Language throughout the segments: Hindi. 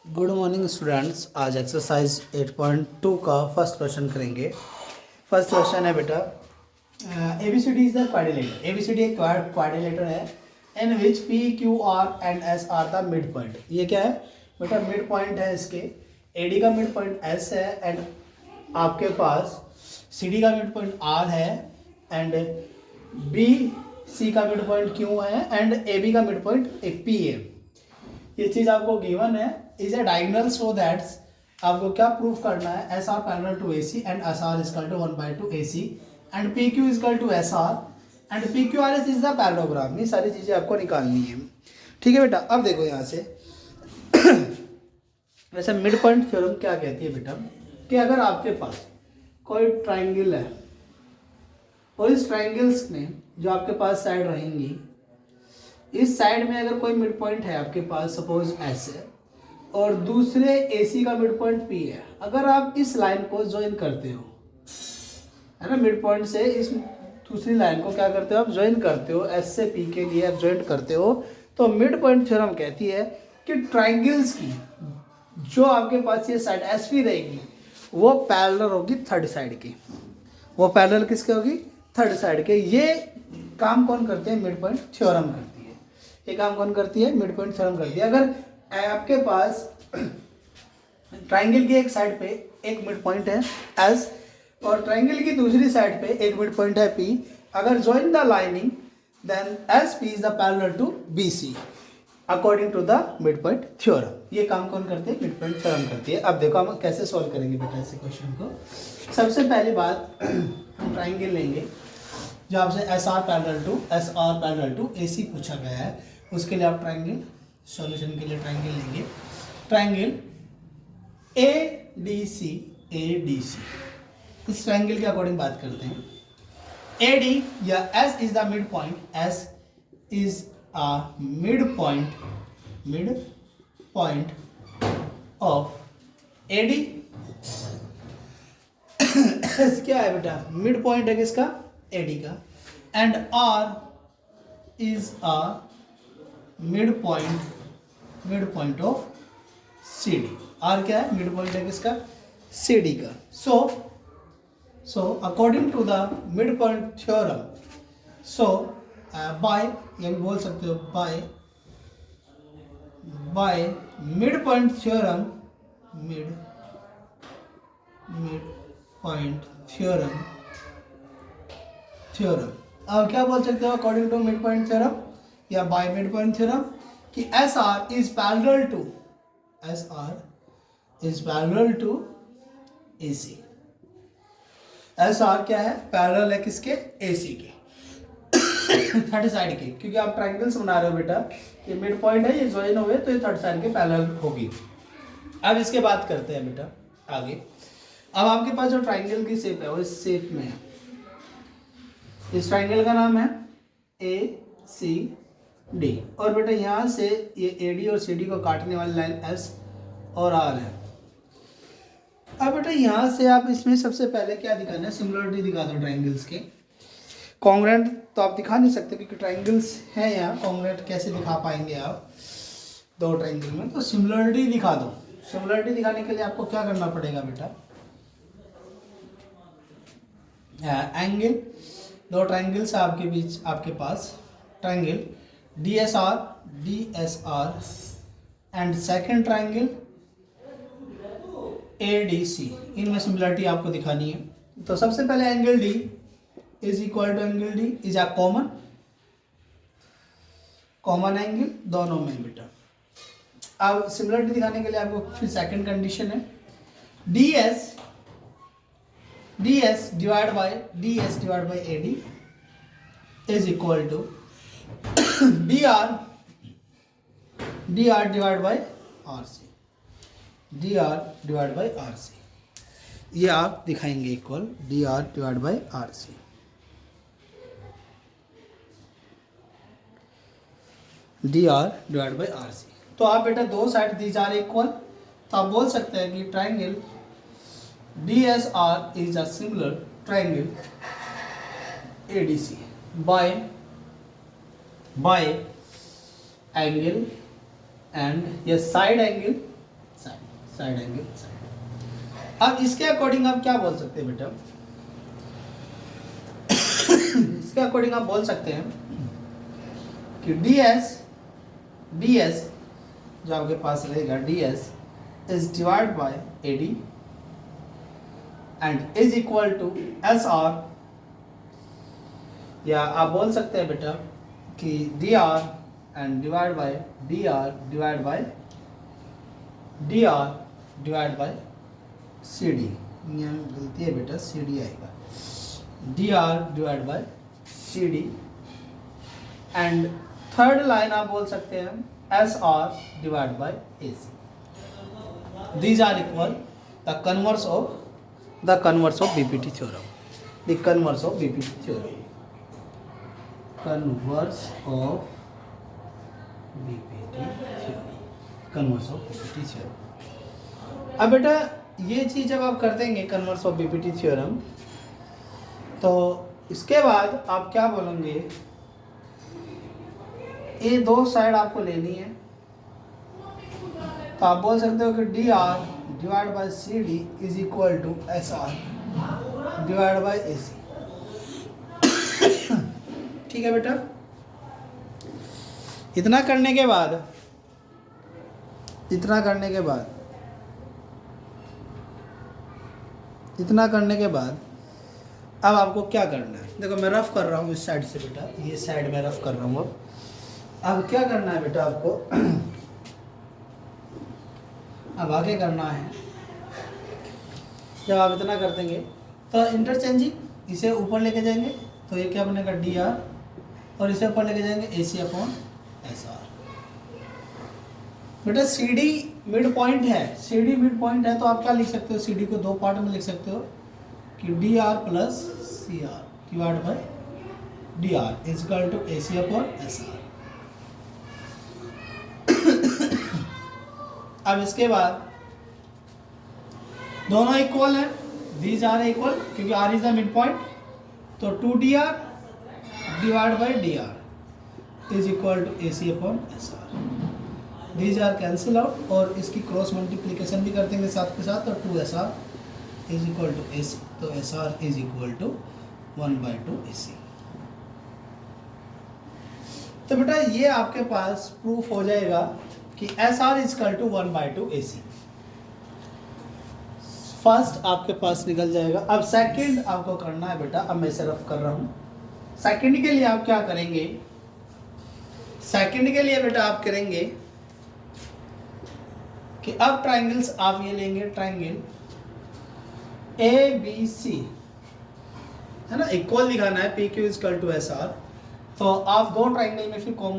Good morning students. आज एक्सरसाइज 8.2 का फर्स्ट क्वेश्चन करेंगे। फर्स्ट क्वेश्चन है बेटा, ABCD is the quadrilateral. ABCD एक क्वाड्रिलेटर है in which P, Q, R and S are the mid point. ये क्या है बेटा? मिड पॉइंट है इसके। AD का मिड पॉइंट S है एंड आपके पास CD का मिड पॉइंट R है एंड BC का मिड पॉइंट Q है एंड AB का मिड पॉइंट एक P है। ये चीज आपको गिवन है, is a diagonal so that's आपको क्या प्रूफ करना है? S R parallel to A C and S R equal to 1/2 A C and P Q equal to S R and P Q R S is the parallelogram. ये सारी चीजें आपको निकालनी है। ठीक है बेटा। अब देखो यहाँ से वैसे मिड पॉइंट थ्योरम क्या कहती है बेटा कि अगर आपके पास कोई ट्राइंगल है और इस ट्राइंगल्स में जो आपके पास साइड रहेंगी, इस साइड में अगर कोई मिड पॉइंट है आपके पास, सपोज एस है और दूसरे AC का मिड पॉइंट P है, अगर आप इस लाइन को ज्वाइन करते हो, है ना, मिड पॉइंट से इस दूसरी लाइन को क्या करते हो? आप ज्वाइन करते हो, S से P के लिए आप ज्वाइन करते हो, तो मिड पॉइंट थ्योरम कहती है कि ट्राइंगल्स की जो आपके पास ये साइड SP रहेगी वो पैरेलल होगी थर्ड साइड की। वो पैरेलल किसके होगी? थर्ड साइड के। ये काम कौन करते हैं? मिड पॉइंट थ्योरम करती है। ये काम कौन करती है? मिड पॉइंट थ्योरम करती है। अगर आपके पास ट्राइंगल की एक साइड पे एक मिड पॉइंट है S और ट्राइंगल की दूसरी साइड पे एक मिड पॉइंट है P, अगर join the lining then SP is the parallel to BC according to the mid point theorem. ये काम कौन करते हैं? मिड पॉइंट थ्योरम करती है। अब देखो हम कैसे सॉल्व करेंगे बेटा इस क्वेश्चन को। सबसे पहली बात हम ट्राइंगल लेंगे जो आपसे SR पैरेलल टू AC पूछा गया है। उसके लिए आप ट्राइंगल सॉल्यूशन के लिए ट्राइंगल लेंगे। ट्राइंगल ADC इस ट्राइंगल के अकॉर्डिंग बात करते हैं। AD या S is the mid point, S is a mid point of AD। क्या है बेटा? मिड पॉइंट है किसका? AD का। And R is a mid point of CD। R क्या है? मिड पॉइंट है किसका? CD का। So according to the mid point theorem, so by, ये भी बोल सकते हो by mid point theorem, mid point theorem अब क्या बोल सकते हो? According to mid point theorem या बाय मिड पॉइंट थ्योरम कि SR is parallel to AC। SR क्या है? पैरेलल है किसके? AC के थर्ड साइड के। क्योंकि आप ट्राइंगल्स बना रहे हो बेटा, ये मिड पॉइंट है, ये ज्वाइन हुए तो ये थर्ड साइड के पैरेलल होगी। अब इसके बात करते हैं बेटा आगे। अब आपके पास जो ट्राइंगल की शेप है वो इस शेप में है। इस ट्राइंगल का नाम है ACD और बेटा यहाँ से ये AD और CD को काटने वाली लाइन S और R है। अब बेटा यहाँ से आप इसमें सबसे पहले क्या दिखाना है? सिमिलरिटी दिखा दो ट्राइंगल्स के। कॉन्ग्रुएंट तो आप दिखा नहीं सकते क्योंकि ट्राइंगल्स हैं यहाँ, कॉन्ग्रुएंट कैसे दिखा पाएंगे आप दो ट्राइंगल में? तो सिमिलरिटी दिखा दो। सिमिलरिटी दिखाने के लिए आपको क्या करना पड़ेगा बेटा? एंगल, दो ट्राइंगल्स है आपके बीच, आपके पास triangle DSR and second triangle ADC, इनमें सिमिलरिटी आपको दिखानी है। तो सबसे पहले angle D is equal to angle D is a common angle दोनों में बेटा। अब सिमिलरिटी दिखाने के लिए आपको फिर सेकंड कंडीशन है DS divide by AD is equal to DR divide by RC। ये आप दिखाएंगे equal DR divide by RC। तो आप बेटा दो साइड दी जा रहे इक्वल, तो आप बोल सकते हैं कि triangle DSR is a similar triangle ADC by angle and yes side angle side angle side. अब इसके अकॉर्डिंग आप क्या बोल सकते हैं बेटा, इसके अकॉर्डिंग आप बोल सकते हैं कि ds जो आपके पास रहेगा ds is divide by AD and is equal to SR, या आप बोल सकते हैं बेटा कि dr and divide by dr divide by CD। यहाँ गलती है बेटा, CD आएगा, dr divide by CD। And third line आप बोल सकते हैं SR divide by AC। These are equal the converse of BPT theorem. The converse of BPT theorem. Converse of BPT theorem. Converse of BPT theorem. अब बेटा ये चीज़ जब आप कर देंगे कन्वर्स ऑफ BPT थ्योरम, तो इसके बाद आप क्या बोलेंगे, ये दो साइड आपको लेनी है, तो आप बोल सकते हो कि dr divide by CD is equal to SR divide by AC। ठीक है बेटा, इतना करने के बाद अब आपको क्या करना है, देखो मैं रफ कर रहा हूँ इस साइड से बेटा, ये साइड में रफ कर रहा हूँ। अब क्या करना है बेटा आपको, अब आगे करना है, जब आप इतना कर देंगे तो इंटरचेंजिंग इसे ऊपर लेके जाएंगे, तो ये क्या बनेगा dr, और इसे ऊपर लेके जाएंगे AC अपॉन SR। बेटा CD मिड पॉइंट है, तो आप क्या लिख सकते हो, CD को दो पार्ट में लिख सकते हो कि dr plus CR divide by dr is equal to AC upon SR। अब इसके बाद दोनों इक्वल है, दीज आर इक्वल, क्योंकि R is the mid point, तो 2dr divide by dr is equal to AC upon SR। These are cancel out, और इसकी क्रॉस मल्टीप्लिकेशन भी कर देंगे साथ के साथ, तो 2SR is equal to AC, तो SR is equal to 1/2 AC। तो बेटा ये आपके पास प्रूफ हो जाएगा कि SR is equal to 1/2 AC। First आपके पास निकल जाएगा। अब सेकंड आपको करना है बेटा, अब मैं इसे रफ कर रहा हूँ। सेकंड के लिए आप क्या करेंगे, सेकंड के लिए बेटा आप करेंगे कि अब ट्राइंगल्स आप ये लेंगे, ट्राइंगल ABC है ना, इक्वल दिखाना है, PQ is equal to SR। तो आप दो ट्राइंगल में फिर कौन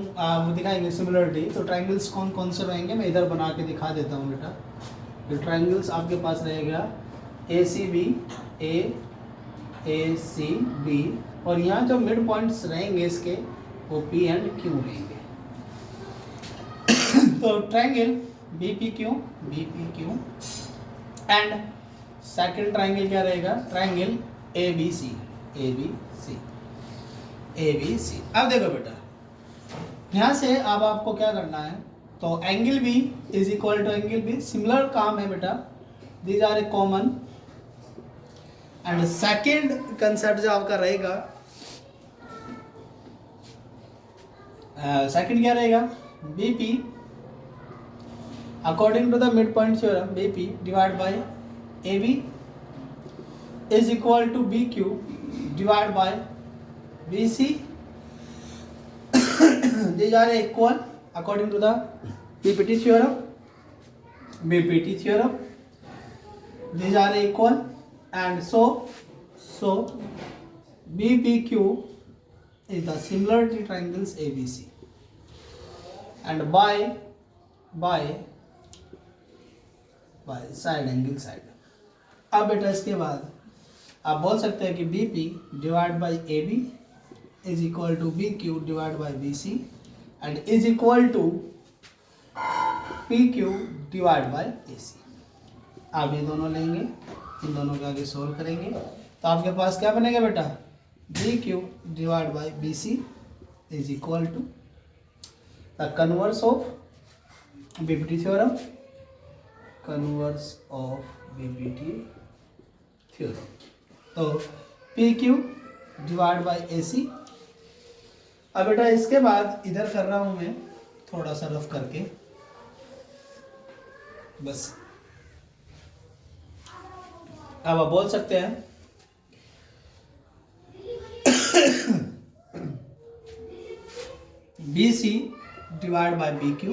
दिखाएंगे सिमिलरिटी, तो ट्राइंगल्स कौन कौन से रहेंगे, मैं इधर बना के दिखा देता हूँ बेटा। तो ट्राइंगल्स आपके पास रहेगा ACB, ACB, और यहाँ जो मिड पॉइंट्स रहेंगे इसके वो P एंड Q रहेंगे। तो triangle BPQ and second triangle क्या रहेगा, ट्राइंगल ABC। अब देखो बेटा यहाँ से अब आपको क्या करना है, तो angle B is equal to angle B, similar काम है बेटा, these are a common. And second concept जो आपका रहेगा, सेकंड क्या रहेगा, BP according to the mid point theorem, BP divide by AB is equal to BQ divide by BC। These are equal according to the BPT theorem. These are equal, and so BPQ is the similarity triangles ABC, and by side angle side। अब बेटा इसके बाद आप बोल सकते हैं कि BP divide by AB is equal to BQ divide by BC and is equal to PQ divide by AC। आप ये दोनों लेंगे, इन दोनों को आगे सोल्व करेंगे, तो आपके पास क्या बनेगा बेटा, BQ divide by BC is equal to the converse of BPT theorem, converse of BPT theorem. तो P Q divide by A C. अब बेटा इसके बाद इधर कर रहा हूं मैं थोड़ा सा रफ करके, बस। अब आप बोल सकते हैं B C divide by B Q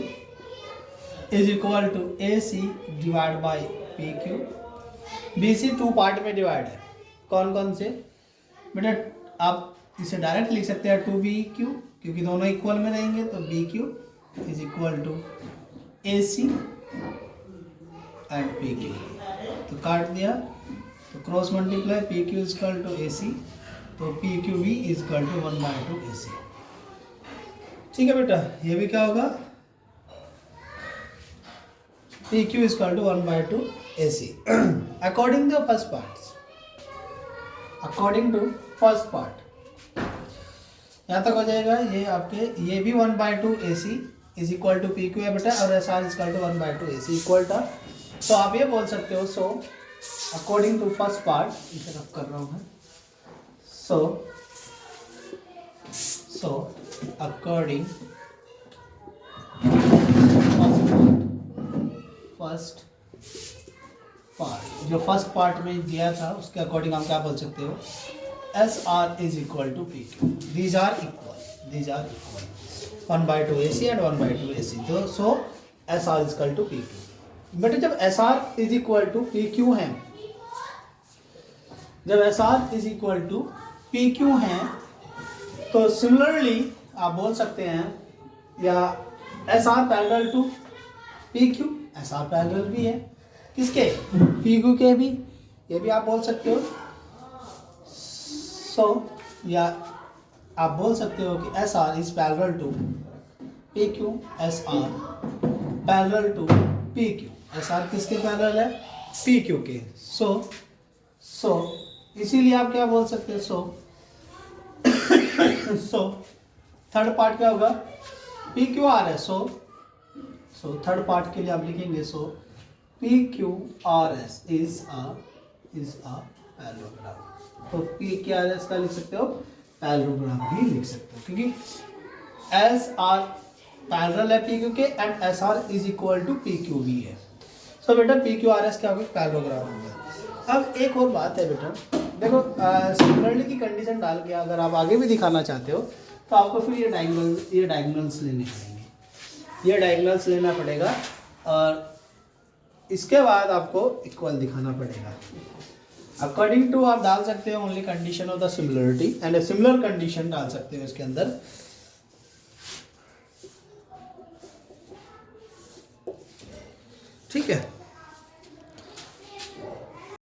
is equal to A C divide by P Q. B C two part में डिवाइड है, कौन कौन से बेटा? आप इसे डायरेक्ट लिख सकते हैं टू बी क्यू, क्योंकि दोनों इक्वल में रहेंगे, तो B Q is equal to A C and P Q. तो काट दिया, तो cross multiply, P Q is equal to A C, तो पी क्यू भी is equal to 1/2 A C. ठीक है बेटा, ये भी क्या होगा? P Q is equal to 1/2 A C according to first part. According to first part यहाँ तक हो जाएगा। ये आपके ये भी 1/2 A C is equal to P Q है बेटा, और S R is equal to 1/2 A C equal था। तो आप ये बोल सकते हो, so according to first part, इसे रफ कर रहा हूँ मैं। सो अकॉर्डिंग फर्स्ट पार्ट, जो फर्स्ट पार्ट में दिया था उसके अकॉर्डिंग हम क्या बोल सकते हो? S R is equal to P Q. These are equal 1/2 A C and 1/2 A C. तो so S R is equal to P Q. बेटे जब S R is equal to P Q है, जब S R is equal to P Q है, तो सिमिलरली आप बोल सकते हैं, या S R parallel to P Q, S R parallel भी है किसके? पी क्यू के भी, ये भी आप बोल सकते हो। सो या आप बोल सकते हो कि S R is parallel to P Q, S R parallel to P Q. S R किसके पैरेलल है? पी क्यू के। सो इसीलिए आप क्या बोल सकते हैं? सो थर्ड पार्ट क्या होगा? पी क्यू आर है। सो थर्ड पार्ट के लिए आप लिखेंगे, so P Q R S is a parallelogram. तो पी क्यू आर एस का लिख सकते हो, पैरेललोग्राम भी लिख सकते हो, क्योंकि एस आर पैरेलल है पी क्यू के and S R is equal to P Q भी है। सो बेटा पी क्यू आर एस क्या होगा? पैरेललोग्राम होगा। अब एक और बात है बेटा, देखो सिमिलरली की कंडीशन डाल के अगर आप आगे भी दिखाना चाहते हो, तो आपको फिर ये डायगोनल्स लेने पड़ेंगे, ये डायगोनल्स लेना पड़ेगा, और इसके बाद आपको इक्वल दिखाना पड़ेगा। अकॉर्डिंग टू आप डाल सकते हो only condition of the similarity and a similar condition डाल सकते हो इसके अंदर। ठीक है।